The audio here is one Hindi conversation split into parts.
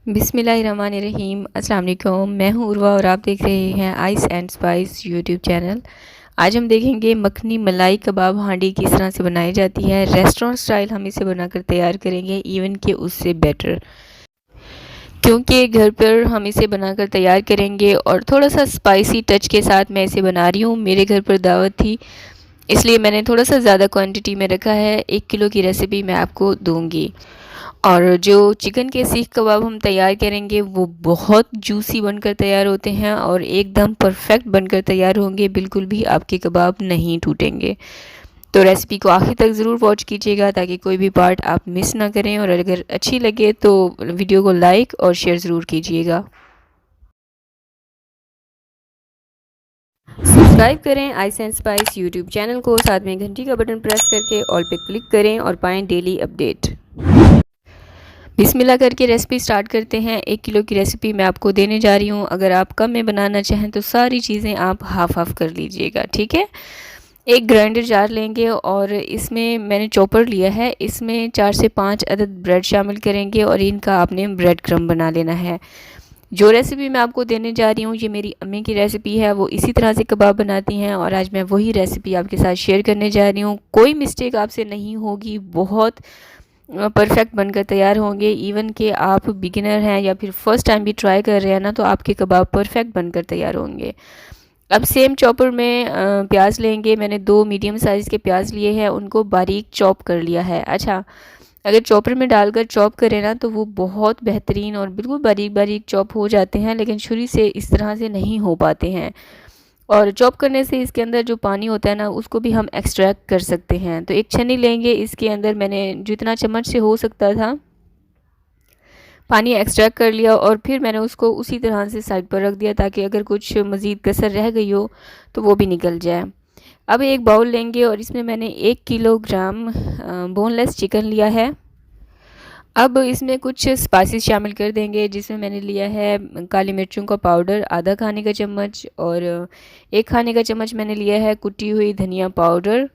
बिस्मिल्लाहिर्रहमानिर्रहीम। अस्सलाम वालेकुम। मैं हूँ उर्वा और आप देख रहे हैं ice and spice YouTube channel. आज हम देखेंगे मखनी मलाई कबाब हांडी किस तरह से बनाई जाती है। रेस्टोरेंट स्टाइल हम इसे बनाकर तैयार करेंगे, इवन कि उससे बेटर, क्योंकि घर पर हम इसे बनाकर तैयार करेंगे और थोड़ा सा स्पाइसी टच के साथ मैं इसे बना रही हूँ। मेरे घर पर दावत थी, इसलिए मैंने थोड़ा सा ज़्यादा क्वांटिटी में रखा है। 1 किलो की रेसिपी मैं आपको दूंगी। और जो चिकन के सीख कबाब हम तैयार करेंगे वो बहुत जूसी बनकर तैयार होते हैं और एकदम परफेक्ट बनकर तैयार होंगे, बिल्कुल भी आपके कबाब नहीं टूटेंगे। तो रेसिपी को आखिर तक ज़रूर वॉच कीजिएगा ताकि कोई भी पार्ट आप मिस ना करें, और अगर अच्छी लगे तो वीडियो को लाइक और शेयर ज़रूर कीजिएगा। सब्सक्राइब करें ice and spice YouTube channel को, साथ में घंटी का बटन प्रेस करके ऑल पे क्लिक करें और पाएँ डेली अपडेट। बिस्मिल्लाह करके रेसिपी स्टार्ट करते हैं। 1 किलो की रेसिपी मैं आपको देने जा रही हूँ। अगर आप कम में बनाना चाहें तो सारी चीज़ें आप हाफ हाफ कर लीजिएगा, ठीक है। एक ग्राइंडर जार लेंगे और इसमें मैंने चॉपर लिया है। इसमें 4 से 5 अदद ब्रेड शामिल करेंगे और इनका आपने ब्रेड क्रम्ब बना लेना है। जो रेसिपी मैं आपको देने जा रही हूँ ये मेरी अम्मी की रेसिपी है, वो इसी तरह से कबाब बनाती हैं और आज मैं वही रेसिपी आपके साथ शेयर करने जा रही हूँ। कोई मिस्टेक आपसे नहीं होगी, बहुत परफेक्ट बनकर तैयार होंगे। इवन कि आप बिगिनर हैं या फिर फर्स्ट टाइम भी ट्राई कर रहे हैं ना, तो आपके कबाब परफेक्ट बनकर तैयार होंगे। अब सेम चॉपर में प्याज लेंगे। मैंने 2 मीडियम साइज़ के प्याज लिए हैं, उनको बारीक चॉप कर लिया है। अच्छा, अगर चॉपर में डालकर चॉप करें ना तो वो बहुत बेहतरीन और बिल्कुल बारीक बारीक चॉप हो जाते हैं, लेकिन छुरी से इस तरह से नहीं हो पाते हैं। और चॉप करने से इसके अंदर जो पानी होता है ना, उसको भी हम एक्सट्रैक्ट कर सकते हैं। तो एक छन्नी लेंगे, इसके अंदर मैंने जितना चम्मच से हो सकता था पानी एक्सट्रैक्ट कर लिया और फिर मैंने उसको उसी तरह से साइड पर रख दिया ताकि अगर कुछ मज़ीद कसर रह गई हो तो वो भी निकल जाए। अब एक बाउल लेंगे और इसमें मैंने 1 किलोग्राम बोनलेस चिकन लिया है। अब इसमें कुछ स्पाइसेस शामिल कर देंगे, जिसमें मैंने लिया है काली मिर्चों का पाउडर आधा खाने का चम्मच, और 1 खाने का चम्मच मैंने लिया है कुटी हुई धनिया पाउडर,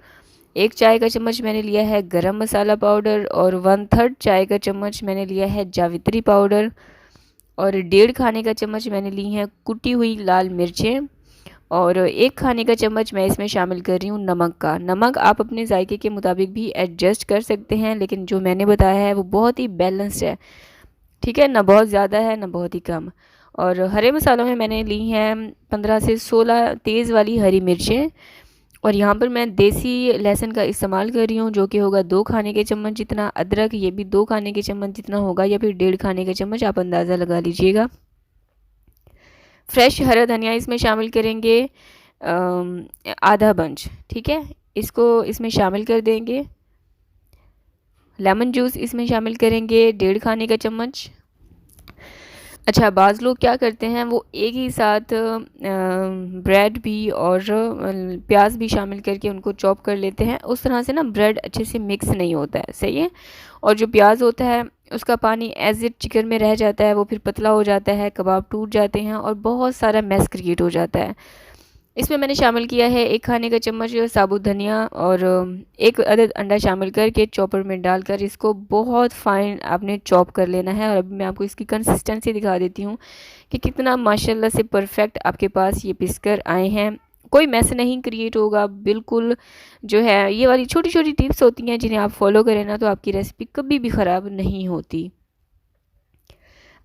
1 चाय का चम्मच मैंने लिया है गरम मसाला पाउडर, और 1/3 चाय का चम्मच मैंने लिया है जावित्री पाउडर, और 1.5 खाने का चम्मच मैंने ली हैं कुटी हुई लाल मिर्चें, और 1 खाने का चम्मच मैं इसमें शामिल कर रही हूँ नमक का। नमक आप अपने जायके के मुताबिक भी एडजस्ट कर सकते हैं, लेकिन जो मैंने बताया है वो बहुत ही बैलेंस्ड है, ठीक है, ना बहुत ज़्यादा है ना बहुत ही कम। और हरे मसालों में मैंने ली हैं 15 से 16 तेज़ वाली हरी मिर्चें, और यहाँ पर मैं देसी लहसुन का इस्तेमाल कर रही हूँ, जो कि होगा 2 खाने के चम्मच जितना। अदरक ये भी 2 खाने के चम्मच जितना होगा, या फिर 1.5 खाने के चम्मच, आप अंदाज़ा लगा लीजिएगा। फ्रेश हरा धनिया इसमें शामिल करेंगे, आधा बंच, ठीक है, इसको इसमें शामिल कर देंगे। लेमन जूस इसमें शामिल करेंगे 1.5 खाने का चम्मच। अच्छा, बाज़ लोग क्या करते हैं, वो एक ही साथ ब्रेड भी और प्याज भी शामिल करके उनको चॉप कर लेते हैं। उस तरह से ना ब्रेड अच्छे से मिक्स नहीं होता है, सही है। और जो प्याज होता है उसका पानी एज इट चिकन में रह जाता है, वो फिर पतला हो जाता है, कबाब टूट जाते हैं और बहुत सारा मैस क्रिएट हो जाता है। इसमें मैंने शामिल किया है 1 खाने का चम्मच साबुत धनिया, और 1 अदद अंडा शामिल करके चॉपर में डालकर इसको बहुत फाइन आपने चॉप कर लेना है। और अभी मैं आपको इसकी कंसिस्टेंसी दिखा देती हूँ कि कितना माशाल्लाह से परफेक्ट आपके पास ये पिसकर आए हैं। कोई मैस नहीं क्रिएट होगा, बिल्कुल जो है ये वाली छोटी छोटी टिप्स होती हैं जिन्हें आप फॉलो करें ना, तो आपकी रेसिपी कभी भी ख़राब नहीं होती।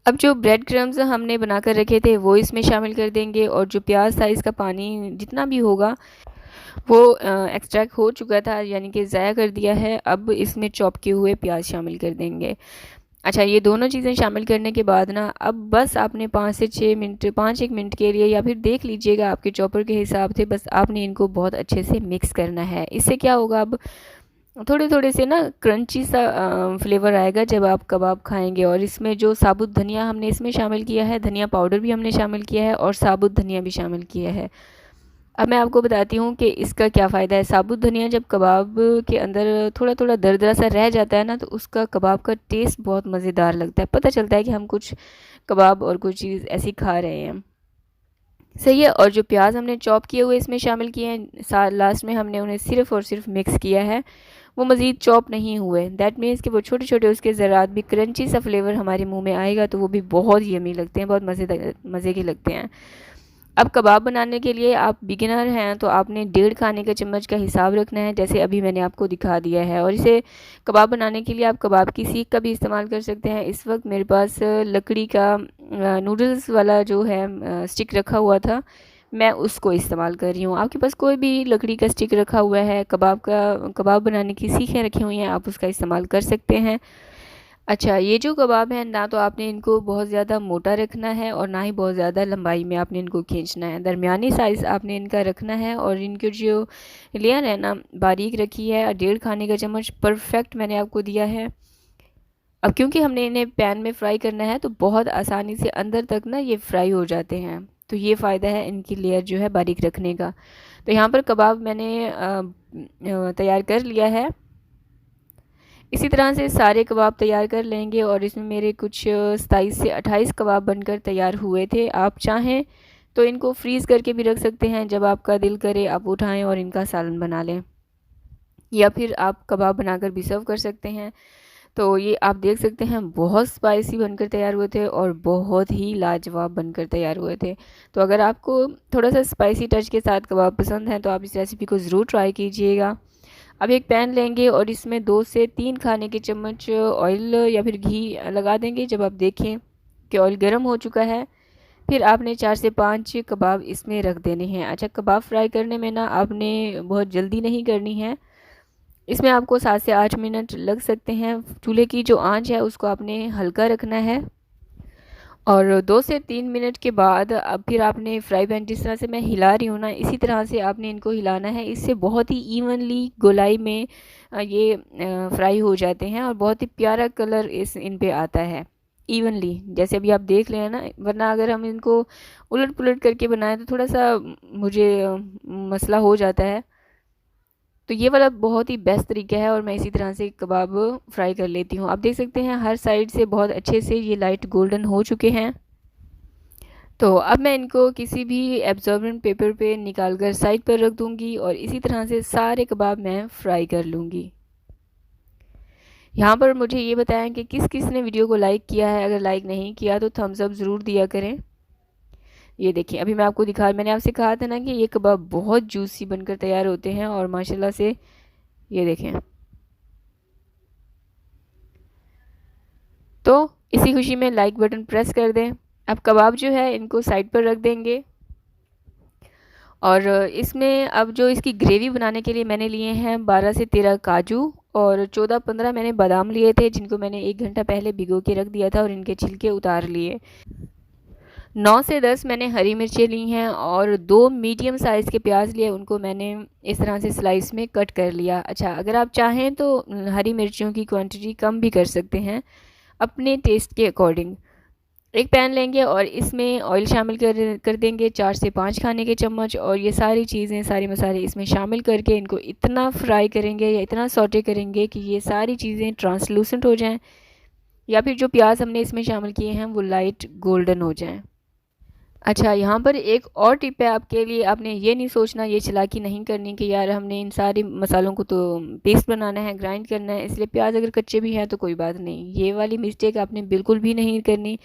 अब जो ब्रेड क्रम्स हमने बना कर रखे थे वो इसमें शामिल कर देंगे, और जो प्याज था इसका पानी जितना भी होगा वो एक्सट्रैक्ट हो चुका था, यानी कि ज़ाया कर दिया है। अब इसमें चॉप किए हुए प्याज शामिल कर देंगे। अच्छा, ये दोनों चीज़ें शामिल करने के बाद ना, अब बस आपने 5 से 6 मिनट, 5-1 मिनट के लिए, या फिर देख लीजिएगा आपके चॉपर के हिसाब से, बस आपने इनको बहुत अच्छे से मिक्स करना है। इससे क्या होगा, अब थोड़े थोड़े से ना क्रंची सा फ्लेवर आएगा जब आप कबाब खाएंगे। और इसमें जो साबुत धनिया हमने इसमें शामिल किया है, धनिया पाउडर भी हमने शामिल किया है और साबुत धनिया भी शामिल किया है। अब मैं आपको बताती हूँ कि इसका क्या फ़ायदा है। साबुत धनिया जब कबाब के अंदर थोड़ा थोड़ा दरदरा सा रह जाता है ना, तो उसका कबाब का टेस्ट बहुत मज़ेदार लगता है, पता चलता है कि हम कुछ कबाब और कुछ चीज़ ऐसी खा रहे हैं, सही है। और जो प्याज हमने चॉप किए हुए इसमें शामिल किए हैं, लास्ट में हमने उन्हें सिर्फ़ और सिर्फ मिक्स किया है। वो मज़ीद चॉप नहीं हुए। दैट मीन्स कि वो छोटे छोटे उसके ज़रात भी क्रंची सा फ्लेवर हमारे मुंह में आएगा, तो वो भी बहुत यमी लगते हैं, बहुत मज़े के लगते हैं। अब कबाब बनाने के लिए आप बिगिनर हैं तो आपने 1.5 खाने का चम्मच का हिसाब रखना है, जैसे अभी मैंने आपको दिखा दिया है। और इसे कबाब बनाने के लिए आप कबाब की सीख का भी इस्तेमाल कर सकते हैं। इस वक्त मेरे पास लकड़ी का नूडल्स वाला जो है स्टिक रखा हुआ था, मैं उसको इस्तेमाल कर रही हूँ। आपके पास कोई भी लकड़ी का स्टिक रखा हुआ है, कबाब बनाने की सीखें रखी हुई हैं, आप उसका इस्तेमाल कर सकते हैं। अच्छा, ये जो कबाब है ना, तो आपने इनको बहुत ज़्यादा मोटा रखना है और ना ही बहुत ज़्यादा लंबाई में आपने इनको खींचना है। दरमियानी साइज़ आपने इनका रखना है और इनकी जो लेयर है ना, बारीक रखी है। 1.5 खाने का चम्मच परफेक्ट मैंने आपको दिया है। अब क्योंकि हमने इन्हें पैन में फ्राई करना है, तो बहुत आसानी से अंदर तक ना ये फ्राई हो जाते हैं, तो ये फ़ायदा है इनकी लेयर जो है बारीक रखने का। तो यहाँ पर कबाब मैंने तैयार कर लिया है। इसी तरह से सारे कबाब तैयार कर लेंगे और इसमें मेरे कुछ 27 से 28 कबाब बनकर तैयार हुए थे। आप चाहें तो इनको फ्रीज़ करके भी रख सकते हैं, जब आपका दिल करे आप उठाएं और इनका सालन बना लें, या फिर आप कबाब बनाकर भी सर्व कर सकते हैं। तो ये आप देख सकते हैं बहुत स्पाइसी बनकर तैयार हुए थे और बहुत ही लाजवाब बनकर तैयार हुए थे। तो अगर आपको थोड़ा सा स्पाइसी टच के साथ कबाब पसंद है तो आप इस रेसिपी को ज़रूर ट्राई कीजिएगा। अब एक पैन लेंगे और इसमें 2 से 3 खाने के चम्मच ऑयल या फिर घी लगा देंगे। जब आप देखें कि ऑयल गर्म हो चुका है, फिर आपने 4 से 5 कबाब इसमें रख देने हैं। अच्छा, कबाब फ्राई करने में ना आपने बहुत जल्दी नहीं करनी है, इसमें आपको 7 से 8 मिनट लग सकते हैं। चूल्हे की जो आंच है उसको आपने हल्का रखना है और 2 से 3 मिनट के बाद अब फिर आपने फ्राई पैन, जिस तरह से मैं हिला रही हूँ ना, इसी तरह से आपने इनको हिलाना है। इससे बहुत ही इवनली गोलाई में ये फ्राई हो जाते हैं और बहुत ही प्यारा कलर इन पे आता है इवनली, जैसे अभी आप देख लें ना। वरना अगर हम इनको उलट पुलट करके बनाएं तो थोड़ा सा मुझे मसला हो जाता है। तो ये वाला बहुत ही बेस्ट तरीका है और मैं इसी तरह से कबाब फ्राई कर लेती हूँ। आप देख सकते हैं हर साइड से बहुत अच्छे से ये लाइट गोल्डन हो चुके हैं। तो अब मैं इनको किसी भी एब्जॉर्बेंट पेपर पे निकाल कर साइड पर रख दूँगी और इसी तरह से सारे कबाब मैं फ्राई कर लूँगी। यहाँ पर मुझे ये बताएं कि किस किस ने वीडियो को लाइक किया है। अगर लाइक नहीं किया तो थम्स अप ज़रूर दिया करें। ये देखिए, अभी मैं आपको मैंने आपसे कहा था ना कि ये कबाब बहुत जूसी बनकर तैयार होते हैं और माशाल्लाह से ये देखें। तो इसी खुशी में लाइक बटन प्रेस कर दें। अब कबाब जो है इनको साइड पर रख देंगे और इसमें अब जो इसकी ग्रेवी बनाने के लिए मैंने लिए हैं 12 से 13 काजू और 14-15 मैंने बादाम लिए थे, जिनको मैंने 1 घंटा पहले भिगो के रख दिया था और इनके छिलके उतार लिए। 9 से 10 मैंने हरी मिर्चें ली हैं और 2 मीडियम साइज़ के प्याज लिए, उनको मैंने इस तरह से स्लाइस में कट कर लिया। अच्छा, अगर आप चाहें तो हरी मिर्चियों की क्वांटिटी कम भी कर सकते हैं अपने टेस्ट के अकॉर्डिंग। एक पैन लेंगे और इसमें ऑयल शामिल कर देंगे 4 से 5 खाने के चम्मच और ये सारी चीज़ें, सारे मसाले इसमें शामिल करके इनको इतना फ्राई करेंगे या इतना सौटे करेंगे कि ये सारी चीज़ें ट्रांसलूसेंट हो जाएं, या फिर जो प्याज हमने इसमें शामिल किए हैं वो लाइट गोल्डन हो जाएं। अच्छा, यहाँ पर एक और टिप है आपके लिए। आपने ये नहीं सोचना, ये चालाकी नहीं करनी कि यार हमने इन सारे मसालों को तो पेस्ट बनाना है, ग्राइंड करना है, इसलिए प्याज अगर कच्चे भी हैं तो कोई बात नहीं। ये वाली मिस्टेक आपने बिल्कुल भी नहीं करनी,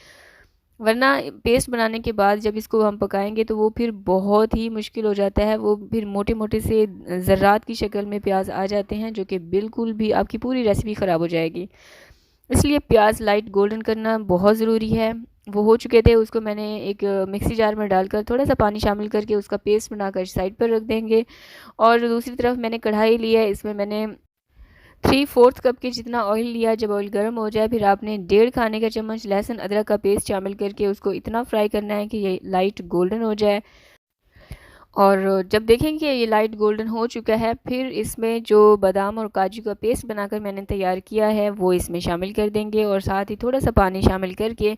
वरना पेस्ट बनाने के बाद जब इसको हम पकाएंगे तो वो फिर बहुत ही मुश्किल हो जाता है। वो फिर मोटे मोटे से ज़र्रात की शक्ल में प्याज आ जाते हैं, जो कि बिल्कुल भी आपकी पूरी रेसिपी ख़राब हो जाएगी। इसलिए प्याज लाइट गोल्डन करना बहुत ज़रूरी है। वो हो चुके थे, उसको मैंने एक मिक्सी जार में डालकर थोड़ा सा पानी शामिल करके उसका पेस्ट बनाकर साइड पर रख देंगे। और दूसरी तरफ मैंने कढ़ाई ली है, इसमें मैंने 3/4 कप के जितना ऑयल लिया। जब ऑयल गर्म हो जाए फिर आपने 1.5 खाने का चम्मच लहसुन अदरक का पेस्ट शामिल करके उसको इतना फ्राई करना है कि ये लाइट गोल्डन हो जाए। और जब देखें कि ये लाइट गोल्डन हो चुका है, फिर इसमें जो बादाम और काजू का पेस्ट बनाकर मैंने तैयार किया है वो इसमें शामिल कर देंगे और साथ ही थोड़ा सा पानी शामिल करके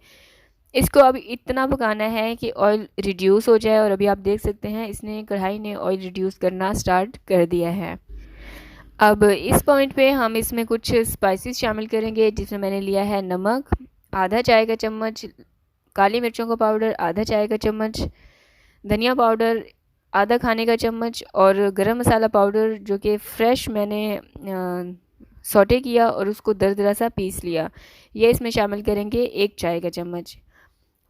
इसको अब इतना पकाना है कि ऑयल रिड्यूस हो जाए। और अभी आप देख सकते हैं इसने कढ़ाई ने ऑयल रिड्यूस करना स्टार्ट कर दिया है। अब इस पॉइंट पे हम इसमें कुछ स्पाइसेस शामिल करेंगे, जिसमें मैंने लिया है नमक आधा चाय का चम्मच, काली मिर्चों का पाउडर आधा चाय का चम्मच, धनिया पाउडर आधा खाने का चम्मच और गरम मसाला पाउडर जो कि फ़्रेश मैंने सौटे किया और उसको दरदरा सा पीस लिया। ये इसमें शामिल करेंगे 1 चाय का चम्मच।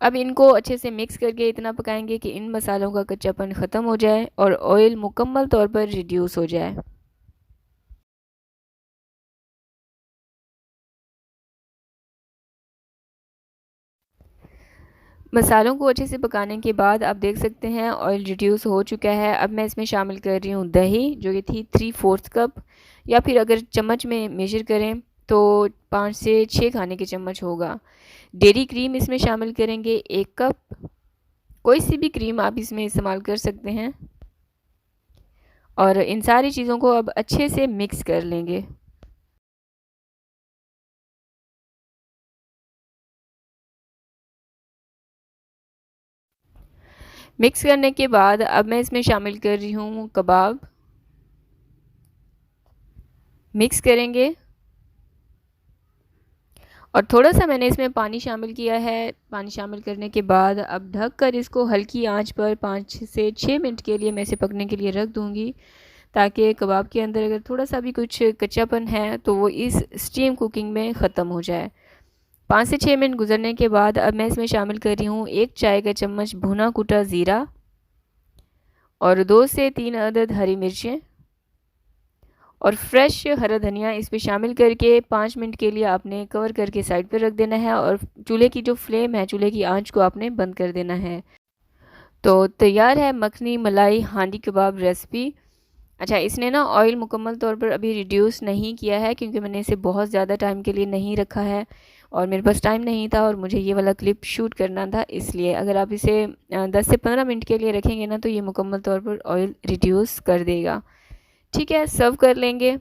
अब इनको अच्छे से मिक्स करके इतना पकाएंगे कि इन मसालों का कच्चापन ख़त्म हो जाए और ऑयल मुकम्मल तौर पर रिड्यूस हो जाए। मसालों को अच्छे से पकाने के बाद आप देख सकते हैं ऑयल रिड्यूस हो चुका है। अब मैं इसमें शामिल कर रही हूँ दही, जो कि थी 3/4 कप, या फिर अगर चम्मच में मेजर करें तो 5 से 6 खाने के चम्मच होगा। डेयरी क्रीम इसमें शामिल करेंगे 1 कप। कोई सी भी क्रीम आप इसमें इस्तेमाल कर सकते हैं। और इन सारी चीज़ों को अब अच्छे से मिक्स कर लेंगे। मिक्स करने के बाद अब मैं इसमें शामिल कर रही हूँ कबाब। मिक्स करेंगे और थोड़ा सा मैंने इसमें पानी शामिल किया है। पानी शामिल करने के बाद अब ढक कर इसको हल्की आंच पर 5 से 6 मिनट के लिए मैं इसे पकने के लिए रख दूँगी, ताकि कबाब के अंदर अगर थोड़ा सा भी कुछ कच्चापन है तो वो इस स्टीम कुकिंग में ख़त्म हो जाए। 5 से 6 मिनट गुजरने के बाद अब मैं इसमें शामिल कर रही हूँ 1 चाय का चम्मच भुना कुटा ज़ीरा और 2 से 3 अदद हरी मिर्चें और फ्रेश हरा धनिया इस पे शामिल करके 5 मिनट के लिए आपने कवर करके साइड पर रख देना है और चूल्हे की जो फ्लेम है, चूल्हे की आंच को आपने बंद कर देना है। तो तैयार है मखनी मलाई हांडी कबाब रेसिपी। अच्छा, इसने ना ऑयल मुकम्मल तौर पर अभी रिड्यूस नहीं किया है, क्योंकि मैंने इसे बहुत ज़्यादा टाइम के लिए नहीं रखा है और मेरे पास टाइम नहीं था और मुझे ये वाला क्लिप शूट करना था, इसलिए। अगर आप इसे 10 से 15 मिनट के लिए रखेंगे ना तो ये मुकम्मल तौर पर ऑयल रिड्यूस कर देगा। ठीक है, सर्व कर लेंगे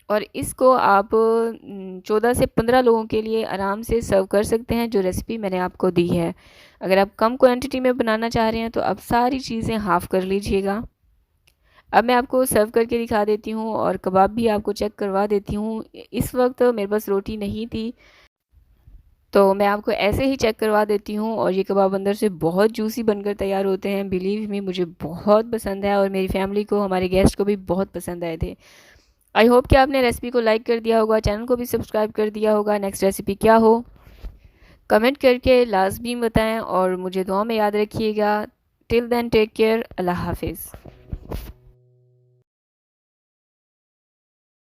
और इसको आप 14 से 15 लोगों के लिए आराम से सर्व कर सकते हैं, जो रेसिपी मैंने आपको दी है। अगर आप कम क्वांटिटी में बनाना चाह रहे हैं तो आप सारी चीज़ें हाफ़ कर लीजिएगा। अब मैं आपको सर्व करके दिखा देती हूँ और कबाब भी आपको चेक करवा देती हूँ। इस वक्त मेरे पास रोटी नहीं थी, तो मैं आपको ऐसे ही चेक करवा देती हूँ। और ये कबाब अंदर से बहुत जूसी बनकर तैयार होते हैं। बिलीव मी, मुझे बहुत पसंद है और मेरी फैमिली को, हमारे गेस्ट को भी बहुत पसंद आए थे। आई होप कि आपने रेसिपी को लाइक कर दिया होगा, चैनल को भी सब्सक्राइब कर दिया होगा। नेक्स्ट रेसिपी क्या हो कमेंट करके लाजमी बताएं और मुझे दुआ में याद रखिएगा। Till then take care. अल्लाह हाफिज़।